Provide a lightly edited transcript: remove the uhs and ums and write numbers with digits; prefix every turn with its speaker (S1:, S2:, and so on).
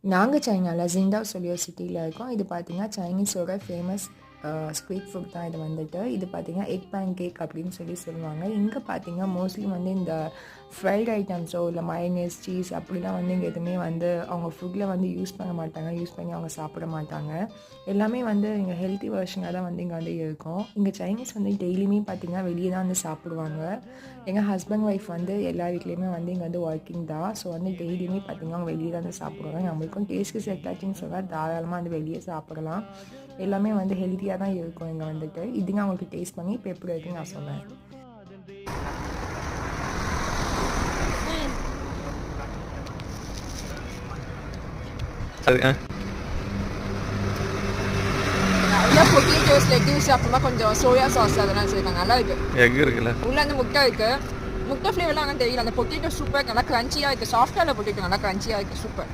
S1: நாங்கள் சைனாவில் ஜிண்டாவ் சொல்லி ஒரு சிட்டியில் இருக்கோம். இது பார்த்திங்கன்னா சைனீஸோட ஃபேமஸ் ஸ்ட்ரீட் ஃபுட் தான். இது வந்துட்டு இது பார்த்திங்கன்னா எக் பேன் கேக் அப்படின்னு சொல்லுவாங்க. இங்கே பார்த்திங்கன்னா மோஸ்ட்லி வந்து இந்த ஃப்ரைட் ஐட்டம்ஸோ இல்லை மயனீஸ் சீஸ் அப்படிலாம் வந்து இங்கே எதுவுமே வந்து அவங்க ஃபுட்டில் வந்து யூஸ் பண்ண மாட்டாங்க, யூஸ் பண்ணி அவங்க சாப்பிட மாட்டாங்க. எல்லாமே வந்து இங்கே ஹெல்த்தி வெர்ஷனாக தான் வந்து இங்கே வந்து இருக்கும். இங்கே சைனீஸ் வந்து டெய்லியுமே பார்த்திங்கன்னா வெளியே தான் வந்து சாப்பிடுவாங்க. எங்கள் ஹஸ்பண்ட் ஒய்ஃப் வந்து எல்லா வீட்லேயுமே வந்து இங்கே வந்து ஒர்க்கிங் தான். ஸோ வந்து டெய்லியுமே பார்த்திங்கன்னா அவங்க வெளியே தான் வந்து சாப்பிடுவாங்க. நம்மளுக்கும் டேஸ்ட்டு செட் ஆச்சுன்னு சொன்னால் தாராளமாக வந்து வெளியே சாப்பிடலாம். எல்லாமே வந்து ஹெல்த்தியாக தான் இருக்கும் இங்கே வந்துட்டு. இதுங்க அவங்களுக்கு டேஸ்ட் பண்ணி இப்போ எப்படி இருக்குன்னு நான் சொன்னேன்.
S2: பொட்டேட்டோஸ், லெட்யூஸ், அப்புறமா கொஞ்சம் சோயா சாஸ் அதெல்லாம் வச்சுருக்காங்க. நல்லா இருக்கு.
S3: எக் இருக்குல்ல,
S2: உள்ள வந்து முட்டை இருக்கு. முட்டை ஃப்ளேவர்லாம் ஆனால் தெரியல. அந்த பொட்டேட்டோ சூப்பர், நல்லா கிரன்ச்சியாக இருக்குது. சாஃப்டாக பொட்டேட்டோ நல்லா கிரன்ச்சியாக இருக்குது. சூப்பர்.